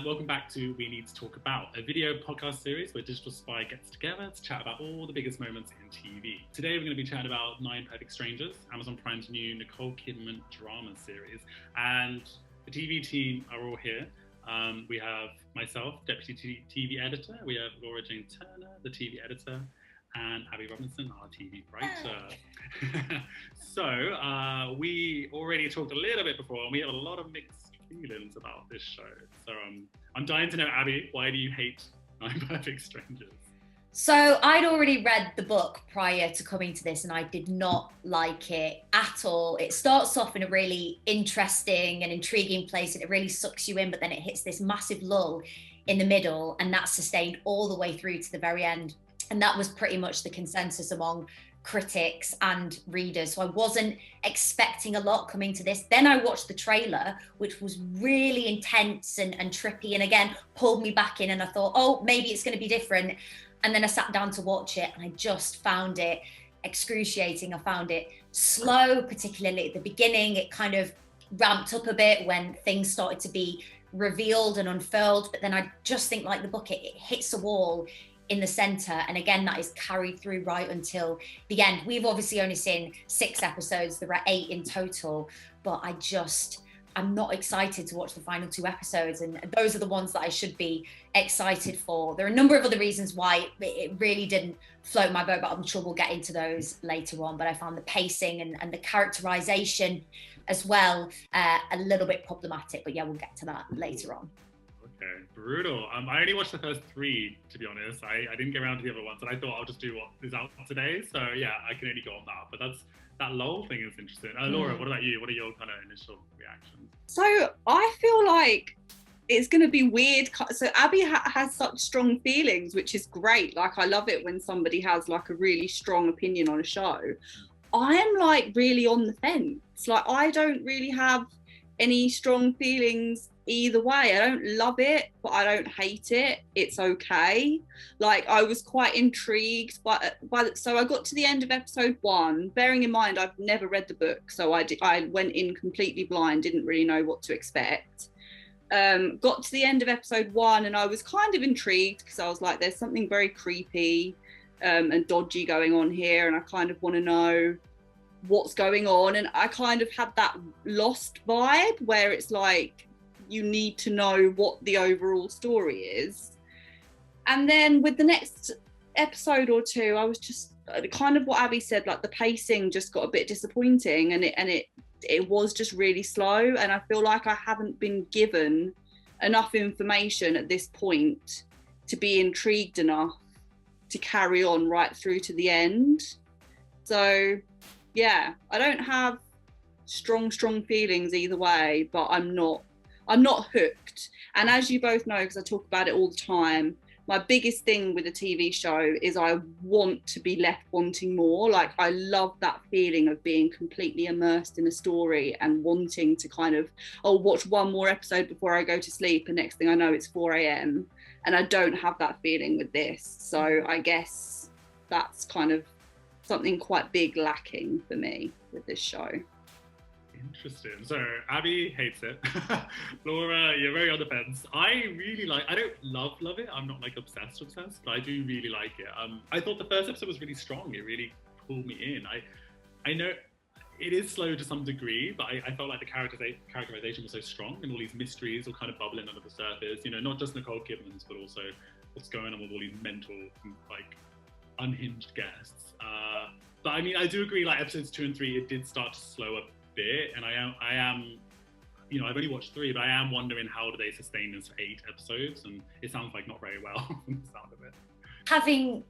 welcome back to We Need to Talk About, a video podcast series where Digital Spy gets together to chat about all the biggest moments in TV. Today we're going to be chatting about Nine Perfect Strangers, Amazon Prime's new Nicole Kidman drama series, and the TV team are all here. We have myself, Deputy TV Editor, we have Laura Jane Turner, the TV Editor, and Abby Robinson, our TV writer. So we already talked a little bit before, and we have a lot of mixed feelings about this show. So I'm dying to know, Abby, why do you hate Nine Perfect Strangers? So I'd already read the book prior to coming to this, and I did not like it at all. It starts off in a really interesting and intriguing place, and it really sucks you in, but then it hits this massive lull in the middle, and that's sustained all the way through to the very end. And that was pretty much the consensus among critics and readers. So I wasn't expecting a lot coming to this. Then I watched the trailer, which was really intense and trippy, and again pulled me back in, and I thought, oh, maybe it's going to be different. And then I sat down to watch it, and I just found it excruciating. I found it slow, particularly at the beginning. It kind of ramped up a bit when things started to be revealed and unfurled, but then I just think, like the book, it hits a wall in the center, and again that is carried through right until the end. We've obviously only seen 6 episodes, there are 8 in total, but I'm not excited to watch the final 2 episodes, and those are the ones that I should be excited for. There are a number of other reasons why it really didn't float my boat, but I'm sure we'll get into those later on. But I found the pacing and the characterization as well a little bit problematic, but yeah, we'll get to that later on. Okay, brutal. I only watched the first 3, to be honest. I didn't get around to the other ones, and I thought I'll just do what is out today. So yeah, I can only go on that. But that lull thing is interesting. Laura, what about you? What are your kind of initial reactions? So I feel like it's going to be weird. So Abby has such strong feelings, which is great. Like, I love it when somebody has like a really strong opinion on a show. I am like really on the fence. Like, I don't really have any strong feelings either way. I don't love it, but I don't hate it. It's okay. Like, I was quite intrigued so I got to the end of episode 1, bearing in mind I've never read the book, so I went in completely blind, didn't really know what to expect. Got to the end of episode 1, and I was kind of intrigued because I was like, there's something very creepy and dodgy going on here, and I kind of want to know what's going on. And I kind of had that Lost vibe where it's like, you need to know what the overall story is. And then with the next episode or 2, I was just kind of what Abby said, like the pacing just got a bit disappointing, and it was just really slow, and I feel like I haven't been given enough information at this point to be intrigued enough to carry on right through to the end. So yeah, I don't have strong feelings either way, but I'm not hooked. And as you both know, because I talk about it all the time, my biggest thing with a TV show is I want to be left wanting more. Like, I love that feeling of being completely immersed in a story and wanting to kind of, watch one more episode before I go to sleep, and next thing I know it's 4 a.m. And I don't have that feeling with this. So I guess that's kind of something quite big lacking for me with this show. Interesting. So Abby hates it. Laura, you're very on the fence. I don't love it. I'm not like obsessed, but I do really like it. I thought the first episode was really strong. It really pulled me in. I know it is slow to some degree, but I felt like the characterization was so strong, and all these mysteries were kind of bubbling under the surface. You know, not just Nicole Kidman's, but also what's going on with all these mental, like, unhinged guests. But I mean, I do agree, like episodes 2 and 3, it did start to slow up bit, and I am, you know, I've only watched 3, but I am wondering how do they sustain this for 8 episodes, and it sounds like not very well from the sound of it. Having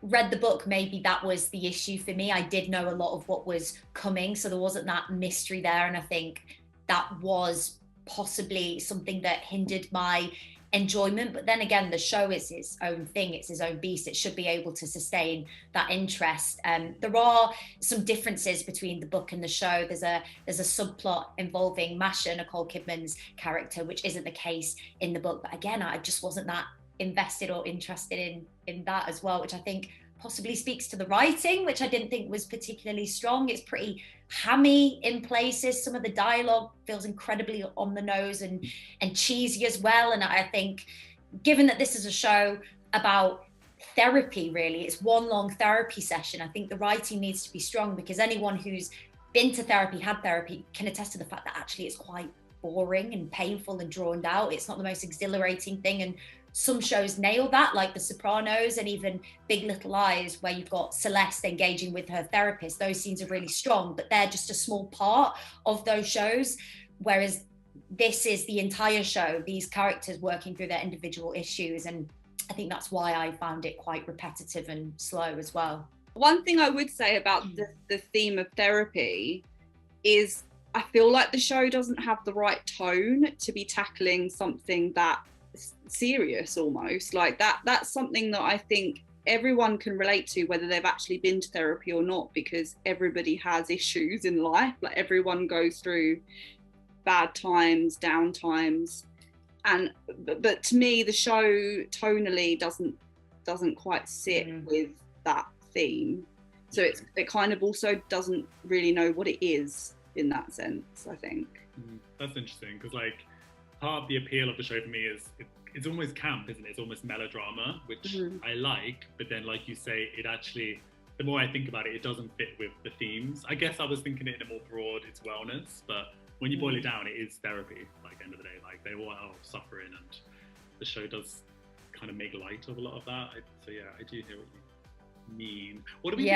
read the book, maybe that was the issue for me. I did know a lot of what was coming, so there wasn't that mystery there, and I think that was possibly something that hindered my enjoyment. But then again, the show is its own thing, it's its own beast. It should be able to sustain that interest. There are some differences between the book and the show. There's a subplot involving Masha, Nicole Kidman's character, which isn't the case in the book. But again, I just wasn't that invested or interested in that as well, which I think possibly speaks to the writing, which I didn't think was particularly strong. It's pretty hammy in places. Some of the dialogue feels incredibly on the nose and cheesy as well. And I think, given that this is a show about therapy, really, it's one long therapy session, I think the writing needs to be strong, because anyone who's been to therapy, had therapy, can attest to the fact that actually it's quite boring and painful and drawn out. It's not the most exhilarating thing. And some shows nail that, like The Sopranos and even Big Little Lies, where you've got Celeste engaging with her therapist. Those scenes are really strong, but they're just a small part of those shows. Whereas this is the entire show, these characters working through their individual issues. And I think that's why I found it quite repetitive and slow as well. One thing I would say about the theme of therapy is I feel like the show doesn't have the right tone to be tackling something that serious almost. Like that's something that I think everyone can relate to, whether they've actually been to therapy or not, because everybody has issues in life. Like everyone goes through bad times, down times. But to me, the show tonally doesn't quite sit with that theme. So it kind of also doesn't really know what it is in that sense, I think. That's interesting, because like part of the appeal of the show for me is it's almost camp, isn't it? It's almost melodrama, which I like, but then like you say, it actually, the more I think about it, it doesn't fit with the themes. I guess I was thinking it in a more broad, it's wellness, but when you boil it down, it is therapy, like end of the day. Like they all are suffering, and the show does kind of make light of a lot of that. So yeah, I do hear what you mean. What do we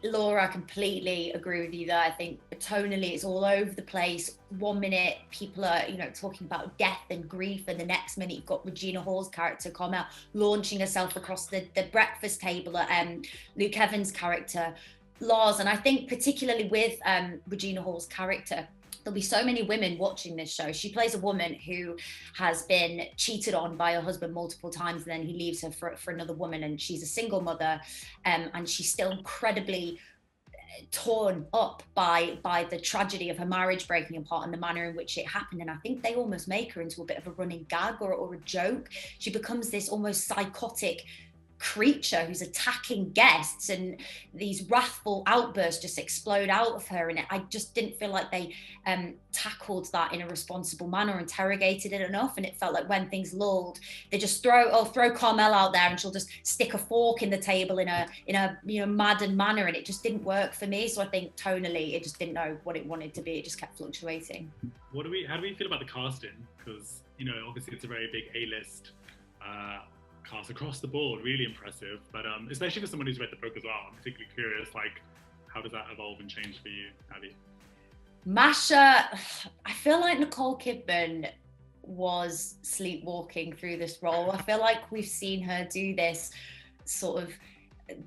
Laura, I completely agree with you there. I think tonally it's all over the place. One minute people are, talking about death and grief, and the next minute you've got Regina Hall's character Carmel launching herself across the breakfast table at Luke Evans' character Lars. And I think particularly with Regina Hall's character, there'll be so many women watching this show. She plays a woman who has been cheated on by her husband multiple times, and then he leaves her for another woman, and she's a single mother, and she's still incredibly torn up by the tragedy of her marriage breaking apart and the manner in which it happened. And I think they almost make her into a bit of a running gag or a joke. She becomes this almost psychotic creature who's attacking guests, and these wrathful outbursts just explode out of her. And I just didn't feel like they tackled that in a responsible manner, interrogated it enough. And it felt like when things lulled, they just throw Carmel out there and she'll just stick a fork in the table in a maddened manner, and it just didn't work for me. So I think tonally it just didn't know what it wanted to be. It just kept fluctuating. How do we feel about the casting? Because obviously it's a very big A-list cast across the board, really impressive, but especially for someone who's read the book as well, I'm particularly curious, like, how does that evolve and change for you, Abby? Masha, I feel like Nicole Kidman was sleepwalking through this role. I feel like we've seen her do this sort of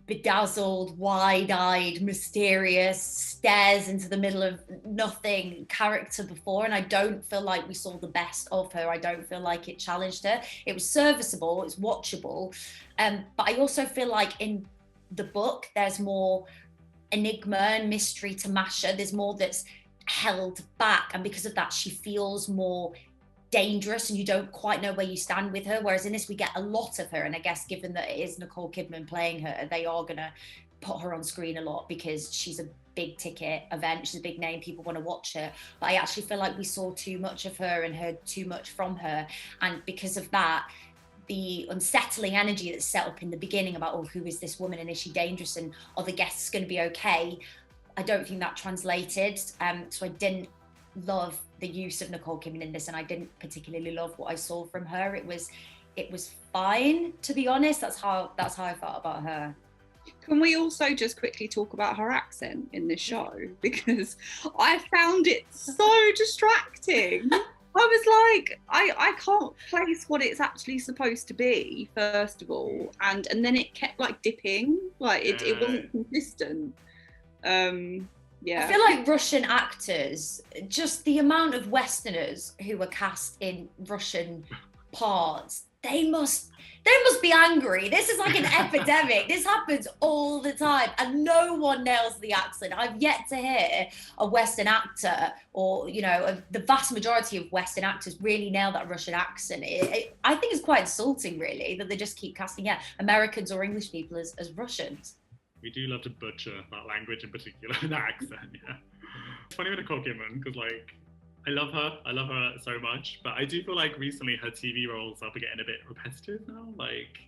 bedazzled, wide-eyed, mysterious, stares into the middle of nothing character before, and I don't feel like we saw the best of her. I don't feel like it challenged her. It was serviceable, it's watchable, but I also feel like in the book there's more enigma and mystery to Masha. There's more that's held back, and because of that she feels more dangerous, and you don't quite know where you stand with her, whereas in this we get a lot of her. And I guess given that it is Nicole Kidman playing her, they are gonna put her on screen a lot because she's a big ticket event, she's a big name, people want to watch her. But I actually feel like we saw too much of her and heard too much from her, and because of that, the unsettling energy that's set up in the beginning about, who is this woman and is she dangerous and are the guests going to be okay, I don't think that translated. So I didn't love the use of Nicole Kidman in this, and I didn't particularly love what I saw from her. It was fine, to be honest. That's how I felt about her. Can we also just quickly talk about her accent in this show, because I found it so distracting. I was like, I can't place what it's actually supposed to be, first of all, and then it kept like dipping, like it wasn't consistent. Yeah. I feel like Russian actors, just the amount of Westerners who were cast in Russian parts, they must be angry. This is like an epidemic. This happens all the time, and no one nails the accent. I've yet to hear a Western actor, or the vast majority of Western actors really nail that Russian accent. I think it's quite insulting, really, that they just keep casting Americans or English people as Russians. We do love to butcher that language in particular, that accent. Yeah, it's funny with Nicole Kidman because I love her so much, but I do feel like recently her TV roles are getting a bit repetitive now. Like,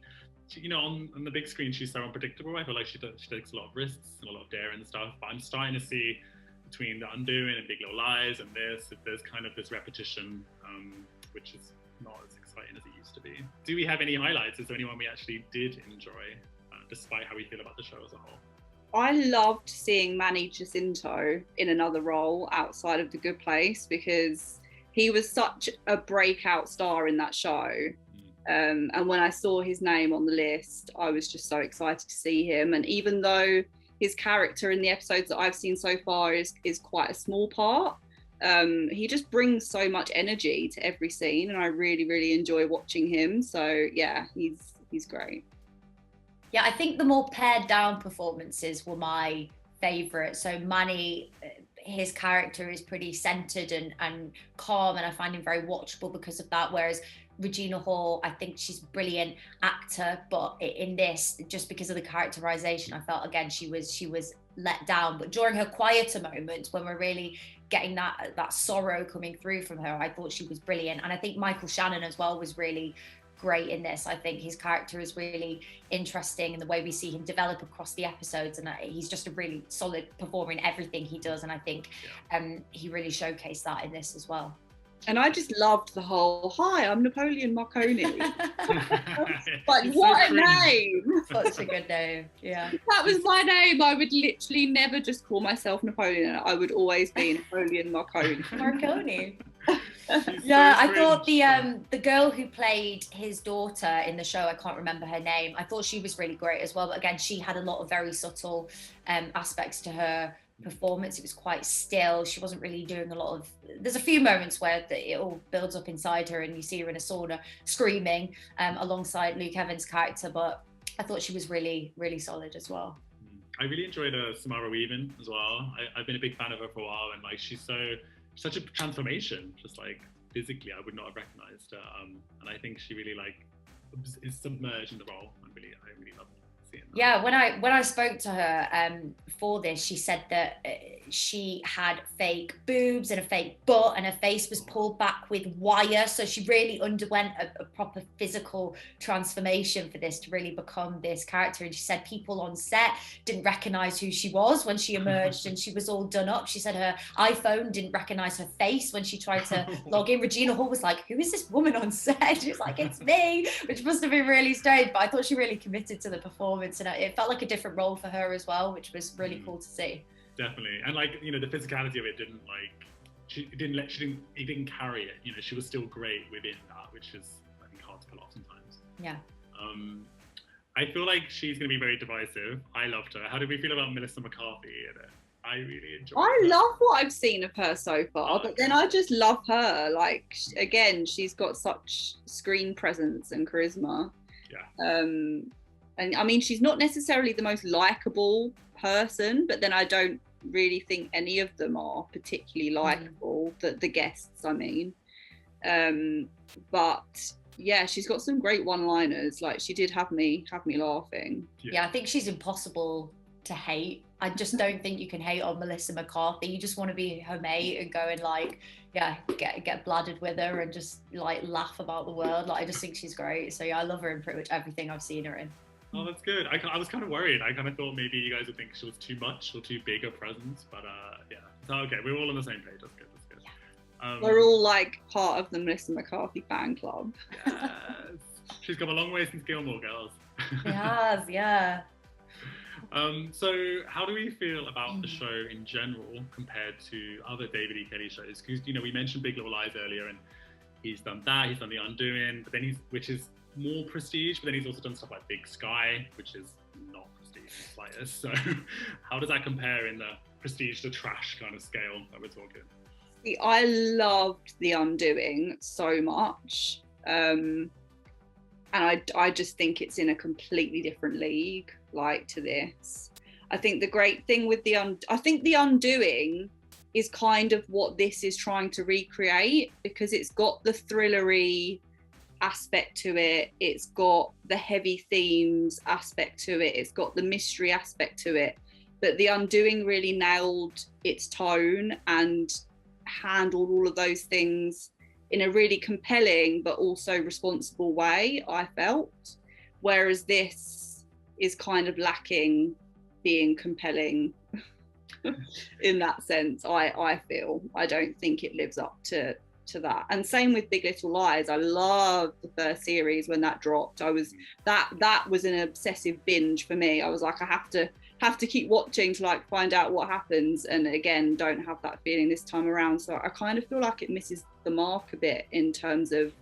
she, on the big screen, she's so unpredictable. I feel like she takes a lot of risks and a lot of dare and stuff. But I'm starting to see between The Undoing and Big Little Lies and this, there's kind of this repetition, which is not as exciting as it used to be. Do we have any highlights? Is there anyone we actually did enjoy, despite how we feel about the show as a whole? I loved seeing Manny Jacinto in another role outside of The Good Place, because he was such a breakout star in that show. And when I saw his name on the list, I was just so excited to see him. And even though his character in the episodes that I've seen so far is quite a small part, he just brings so much energy to every scene, and I really, really enjoy watching him. So yeah, he's great. Yeah, I think the more pared down performances were my favourite. So Manny, his character is pretty centred and calm, and I find him very watchable because of that. Whereas Regina Hall, I think she's a brilliant actor, but in this, just because of the characterisation, I felt again she was let down. But during her quieter moments, when we're really getting that sorrow coming through from her, I thought she was brilliant. And I think Michael Shannon as well was really great in this. I think his character is really interesting, and the way we see him develop across the episodes, and he's just a really solid performer in everything he does, and I think he really showcased that in this as well. And I just loved the whole, hi, I'm Napoleon Marconi. Like, It's what so a name. Such a good name. Yeah. That was my name. I would literally never just call myself Napoleon. I would always be Napoleon Marconi. Marconi. Yeah, I thought the girl who played his daughter in the show, I can't remember her name, I thought she was really great as well. But again, she had a lot of very subtle aspects to her performance. It was quite still. She wasn't really doing a lot of, there's a few moments where it all builds up inside her and you see her in a sauna screaming alongside Luke Evans' character, but I thought she was really, really solid as well. I really enjoyed Samara Weaving as well. I've been a big fan of her for a while, and like she's such a transformation, just like physically I would not have recognized her, and I think she really is submerged in the role. I really love seeing that. Yeah, when I spoke to her for this, she said that she had fake boobs and a fake butt, and her face was pulled back with wire, so she really underwent a proper physical transformation for this to really become this character. And she said people on set didn't recognize who she was when she emerged and she was all done up. She said her iPhone didn't recognize her face when she tried to log in. Regina Hall was like, who is this woman on set? She was like, it's me, which must have been really strange, but I thought she really committed to the performance, and it felt like a different role for her as well, which was really cool to see. Definitely. And the physicality of it it didn't carry it. She was still great within that, which is, I think, hard to pull off sometimes. Yeah. I feel like she's going to be very divisive. I loved her. How did we feel about Melissa McCarthy in it? I really enjoyed her. Love what I've seen of her so far, but then I just love her. Like, again, she's got such screen presence and charisma. Yeah. And I mean, she's not necessarily the most likable person, but then I don't really think any of them are particularly likable, the guests, I mean. But yeah, she's got some great one-liners. Like, she did have me laughing. Yeah, I think she's impossible to hate. I just don't think you can hate on Melissa McCarthy. You just want to be her mate and go and get bladdered with her and just laugh about the world. I just think she's great. So yeah, I love her in pretty much everything I've seen her in. Oh, that's good. I was kind of worried. I kind of thought maybe you guys would think she was too much or too big a presence, but yeah. So okay, we're all on the same page. That's good. Yeah. We're all part of the Melissa McCarthy fan club. Yes. She's come a long way since Gilmore Girls. She has, yeah. So how do we feel about the show in general compared to other David E. Kelly shows? Because we mentioned Big Little Lies earlier, and he's done that. He's done The Undoing, but then which is more prestige. But then he's also done stuff like Big Sky, which is not prestige in the slightest. So how does that compare in the prestige to trash kind of scale that we're talking? See, I loved The Undoing so much. and I just think it's in a completely different league, like, to this. I think the great thing with I think The Undoing is kind of what this is trying to recreate, because it's got the thrillery aspect to it, it's got the heavy themes aspect to it, it's got the mystery aspect to it, but The Undoing really nailed its tone and handled all of those things in a really compelling but also responsible way, I felt, whereas this is kind of lacking being compelling in that sense. I feel I don't think it lives up to that. And same with Big Little Lies. I loved the first series when that dropped. That was an obsessive binge for me. I was like, I have to keep watching to like find out what happens, and again, don't have that feeling this time around. So I kind of feel like it misses the mark a bit in terms of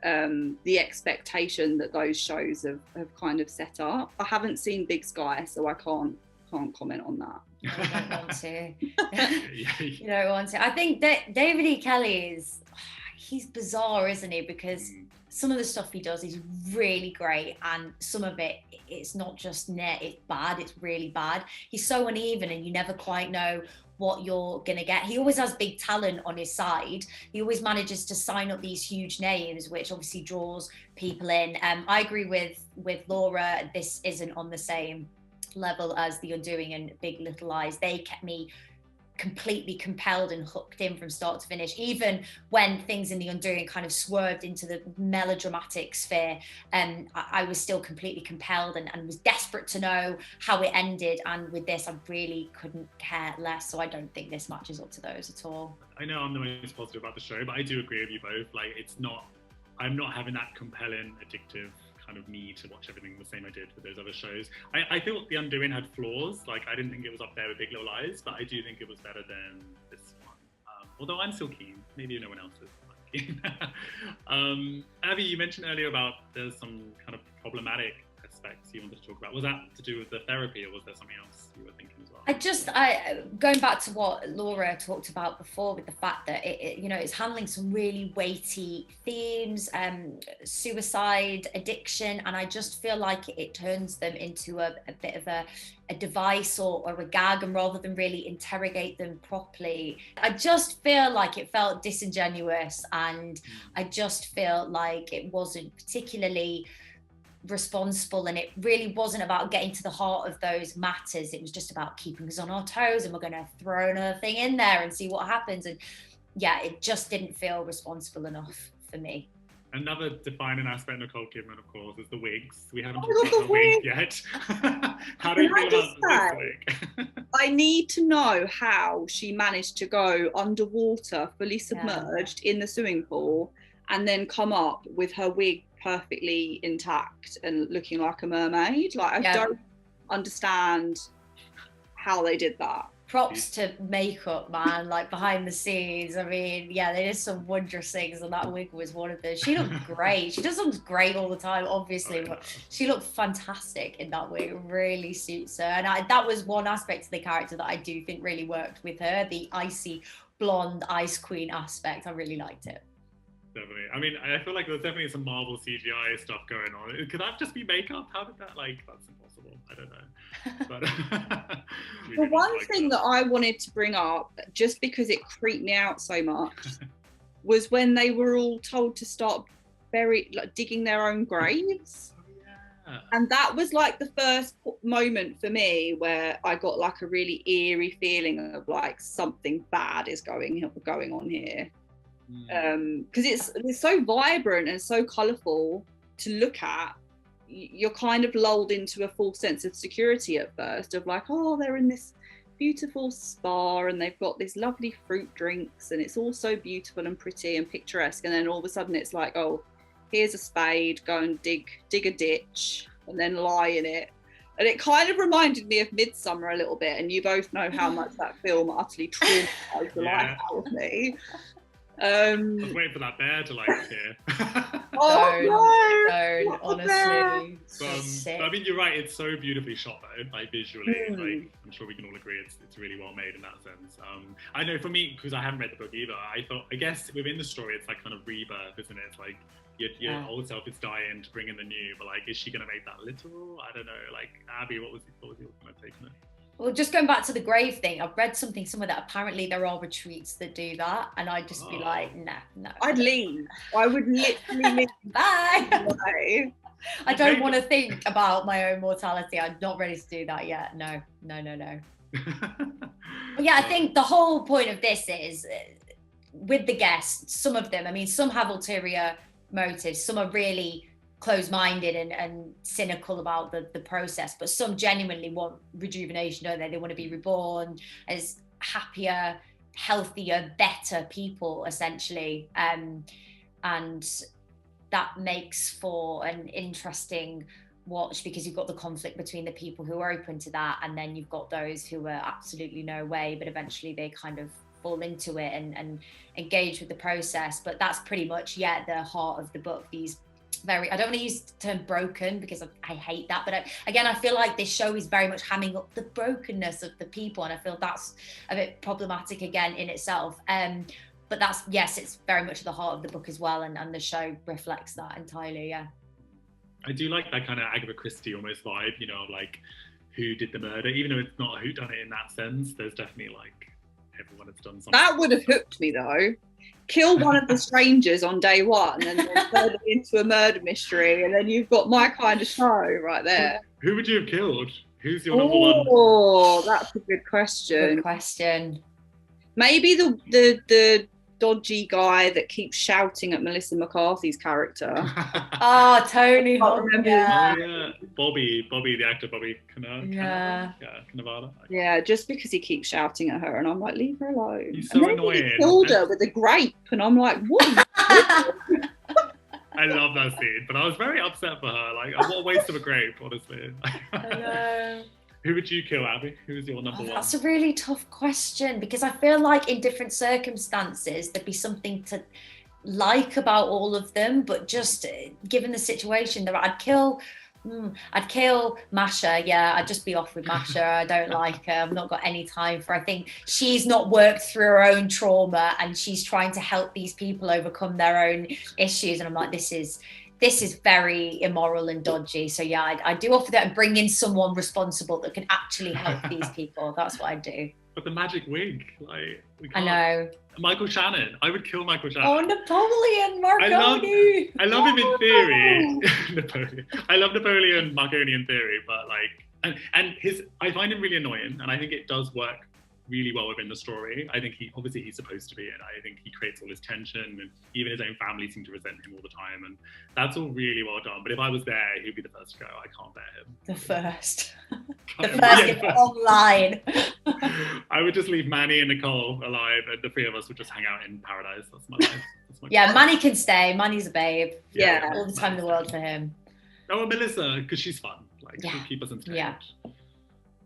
the expectation that those shows have kind of set up. I haven't seen Big Sky, so I can't comment on that. You don't want to. You don't want to. I think that David E. Kelly he's bizarre, isn't he? Because some of the stuff he does is really great, and some of it's not just it's bad, it's really bad. He's so uneven and you never quite know what you're gonna get. He always has big talent on his side. He always manages to sign up these huge names, which obviously draws people in. I agree with Laura, this isn't on the same level as The Undoing and Big Little Lies. They kept me completely compelled and hooked in from start to finish, even when things in The Undoing kind of swerved into the melodramatic sphere. I was still completely compelled and was desperate to know how it ended, and with this I really couldn't care less. So I don't think this matches up to those at all. I know I'm the most positive about the show, but I do agree with you both. Like, I'm not having that compelling, addictive kind of need to watch everything the same I did with those other shows. I feel The Undoing had flaws. Like, I didn't think it was up there with Big Little Lies, but I do think it was better than this one. Although I'm still keen. Maybe no one else is keen. Abby, you mentioned earlier about there's some kind of problematic aspects you wanted to talk about. Was that to do with the therapy, or was there something else you were thinking as well? Going back to what Laura talked about before, with the fact that it's handling some really weighty themes, suicide, addiction, and I just feel like it turns them into a bit of a device or a gag, and rather than really interrogate them properly, I just feel like it felt disingenuous, and I just feel like it wasn't particularly responsible, and it really wasn't about getting to the heart of those matters. It was just about keeping us on our toes, and we're going to throw another thing in there and see what happens. And yeah, it just didn't feel responsible enough for me. Another defining aspect of Nicole Kidman, of course, is the wigs. We haven't talked about the wig yet. How do you feel about this wig? I need to know how she managed to go underwater, fully submerged in the swimming pool, and then come up with her wig perfectly intact and looking like a mermaid. Like, I don't understand how they did that. Props to makeup, man, like behind the scenes. I mean, yeah, they did some wondrous things, and that wig was one of them. She looked great. She does look great all the time, obviously, but she looked fantastic in that wig. It really suits her. And that was one aspect of the character that I do think really worked with her, the icy blonde ice queen aspect. I really liked it. Definitely. I mean, I feel like there's definitely some Marvel CGI stuff going on. Could that just be makeup? How did that, that's impossible. I don't know. But the one thing that I wanted to bring up, just because it creeped me out so much, was when they were all told to start digging their own graves. Yeah. And that was like the first moment for me where I got like a really eerie feeling of like something bad is going on here. Because it's so vibrant and so colourful to look at. You're kind of lulled into a false sense of security at first, of like, oh, they're in this beautiful spa and they've got these lovely fruit drinks and it's all so beautiful and pretty and picturesque, and then all of a sudden it's like, oh, here's a spade, go and dig a ditch and then lie in it. And it kind of reminded me of Midsummer a little bit, and you both know how much that film utterly traumatized the life out of me. I was waiting for that bear to appear. Don't, honestly. But I mean, you're right. It's so beautifully shot, though, visually. I'm sure we can all agree it's really well made in that sense. I know for me, because I haven't read the book either, I guess within the story, it's like kind of rebirth, isn't it? It's like your old self is dying to bring in the new, but like, is she going to make that literal? I don't know. Like, Abby, what was your kind of take on it? Well, just going back to the grave thing, I've read something somewhere that apparently there are retreats that do that, and I'd just be like, nah, no. I'd leave. I would literally leave. Bye. I don't want to think about my own mortality. I'm not ready to do that yet. No. But yeah, I think the whole point of this is with the guests, some of them, I mean, some have ulterior motives, some are really closed-minded and cynical about the process, but some genuinely want rejuvenation, don't they? They want to be reborn as happier, healthier, better people, essentially. And that makes for an interesting watch, because you've got the conflict between the people who are open to that, and then you've got those who are absolutely no way, but eventually they kind of fall into it and engage with the process. But that's pretty much, the heart of the book. These very, I don't want to use the term broken because I hate that, but again, I feel like this show is very much hamming up the brokenness of the people, and I feel that's a bit problematic again in itself. But that's, yes, it's very much at the heart of the book as well, and the show reflects that entirely. I do like that kind of Agatha Christie almost vibe, you know, like who did the murder, even though it's not a whodunit in that sense. There's definitely like everyone has done something. That would have hooked me though. Kill one of the strangers on day one and then turn it into a murder mystery, and then you've got my kind of show right there. Who would you have killed? Who's your number one? Oh, that's a good question. Good question. Maybe the dodgy guy that keeps shouting at Melissa McCarthy's character. Oh, Tony. Yeah. Bobby, the actor, Bobby Yeah. Cannavale. Yeah, just because he keeps shouting at her, and I'm like, leave her alone. He's so annoying. He killed her with a grape, and I'm like, what? I love that scene, but I was very upset for her. Like, what a waste of a grape, honestly. I know. Who would you kill, Abby? Who's your number one? That's a really tough question, because I feel like in different circumstances there'd be something to like about all of them, but just given the situation, I'd kill Masha. Yeah, I'd just be off with Masha. I don't like her. I've not got any time for her. I think she's not worked through her own trauma, and she's trying to help these people overcome their own issues, and I'm like, this is very immoral and dodgy. So yeah, I do offer that and bring in someone responsible that can actually help these people. That's what I do. But the magic wig, like, we I can't. know. Michael Shannon. I would kill Michael Shannon. Oh, Napoleon Marconi. I love him in theory. Napoleon. I love Napoleon Marconi in theory, but like, and I find him really annoying, and I think it does work really well within the story. I think he's supposed to be, and I think he creates all this tension, and even his own family seem to resent him all the time, and that's all really well done. But if I was there, he'd be the first to go. I can't bear him. The first in the long line. I would just leave Manny and Nicole alive, and the three of us would just hang out in paradise. That's my life. Yeah, Manny can stay. Manny's a babe. Yeah. All the time in the world for him. Oh, and Melissa, because she's fun. Like, she'll keep us entertained. Yeah.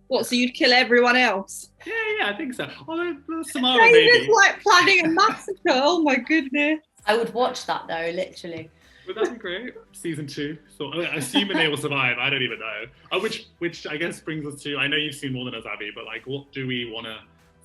What, so you'd kill everyone else? Yeah, I think so. Although Samara, David's maybe. like planning a massacre. Oh my goodness. I would watch that though, literally. Would that be great? Season 2. So, assuming they will survive, I don't even know. Which I guess brings us to, I know you've seen more than us, Abby, but like, what do we want to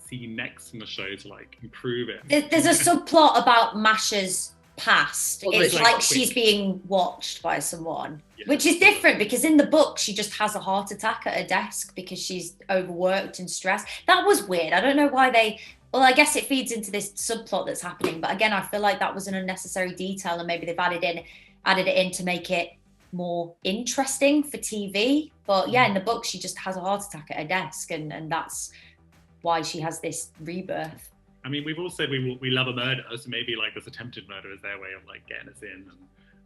see next in the show to like improve it? There's a subplot about Mashas Past. Well, it's like quick. she's being watched by someone, Yeah. which is different, because in the book she just has a heart attack at her desk because she's overworked and stressed. That was weird. I don't know why well, I guess it feeds into this subplot that's happening, but again, I feel like that was an unnecessary detail, and maybe they've added it in to make it more interesting for TV. But yeah, in the book she just has a heart attack at her desk, and that's why she has this rebirth. I mean, we've all said we love a murder, so maybe like this attempted murder is their way of like getting us in.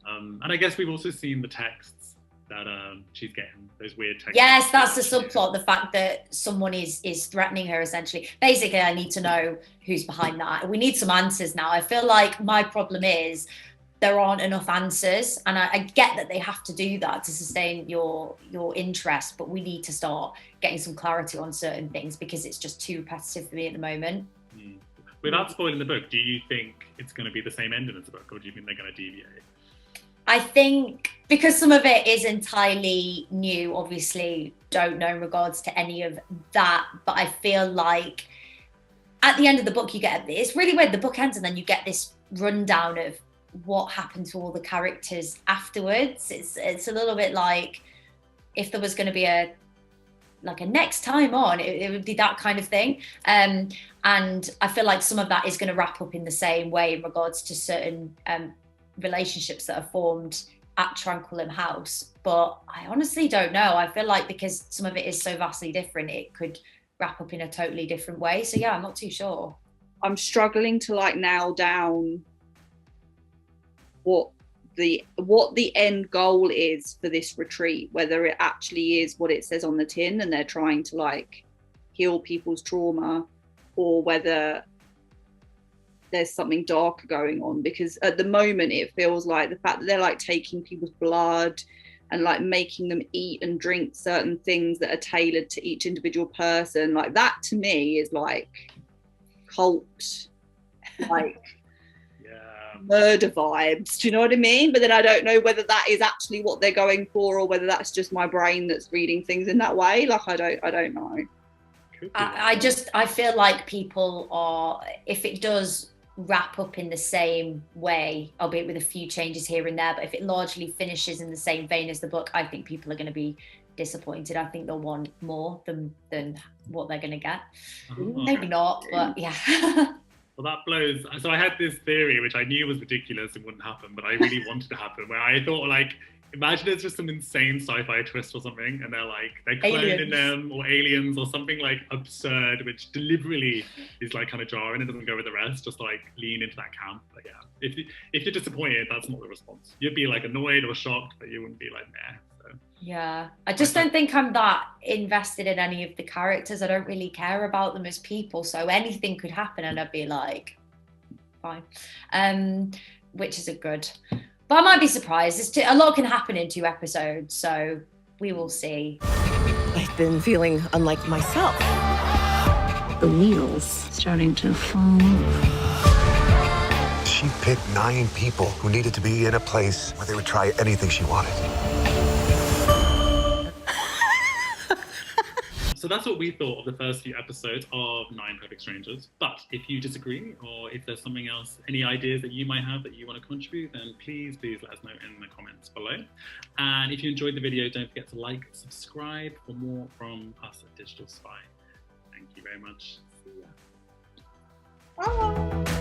And I guess we've also seen the texts that she's getting, those weird texts. Yes, that's the subplot, the fact that someone is threatening her, essentially. Basically, I need to know who's behind that. We need some answers now. I feel like my problem is there aren't enough answers, and I get that they have to do that to sustain your interest, but we need to start getting some clarity on certain things, because it's just too repetitive for me at the moment. Without spoiling the book, do you think it's going to be the same ending as the book, or do you think they're going to deviate? I think because some of it is entirely new, obviously don't know in regards to any of that, but I feel like at the end of the book it's really weird, the book ends and then you get this rundown of what happened to all the characters afterwards. It's a little bit like if there was going to be a next time on, it would be that kind of thing. And I feel like some of that is going to wrap up in the same way in regards to certain relationships that are formed at Tranquillum House. But I honestly don't know. I feel like because some of it is so vastly different, it could wrap up in a totally different way. So yeah, I'm not too sure. I'm struggling to like nail down what the end goal is for this retreat, whether it actually is what it says on the tin and they're trying to like heal people's trauma, or whether there's something darker going on. Because at the moment it feels like the fact that they're like taking people's blood and like making them eat and drink certain things that are tailored to each individual person, like that to me is like cult, like murder vibes, do you know what I mean? But then I don't know whether that is actually what they're going for, or whether that's just my brain that's reading things in that way. Like I don't know. I feel like people are, if it does wrap up in the same way, albeit with a few changes here and there, but if it largely finishes in the same vein as the book, I think people are going to be disappointed. I think they'll want more than what they're going to get. Maybe not, but yeah. Well, that blows. So I had this theory, which I knew was ridiculous and wouldn't happen, but I really wanted to happen, where I thought, like, imagine it's just some insane sci-fi twist or something, and they're cloning them, or aliens, or something like absurd, which deliberately is like kind of jarring and doesn't go with the rest, just like lean into that camp. But yeah, if you're disappointed, that's not the response. You'd be like annoyed or shocked, but you wouldn't be like, nah. Yeah, I just don't think I'm that invested in any of the characters. I don't really care about them as people, so anything could happen and I'd be like, fine, which isn't good. But I might be surprised. A lot can happen in 2 episodes, so we will see. I've been feeling unlike myself. The wheels starting to fall off. She picked 9 people who needed to be in a place where they would try anything she wanted. So that's what we thought of the first few episodes of 9 Perfect Strangers. But if you disagree, or if there's something else, any ideas that you might have that you want to contribute, then please let us know in the comments below. And if you enjoyed the video, don't forget to like, subscribe for more from us at Digital Spy. Thank you very much. See ya. Bye.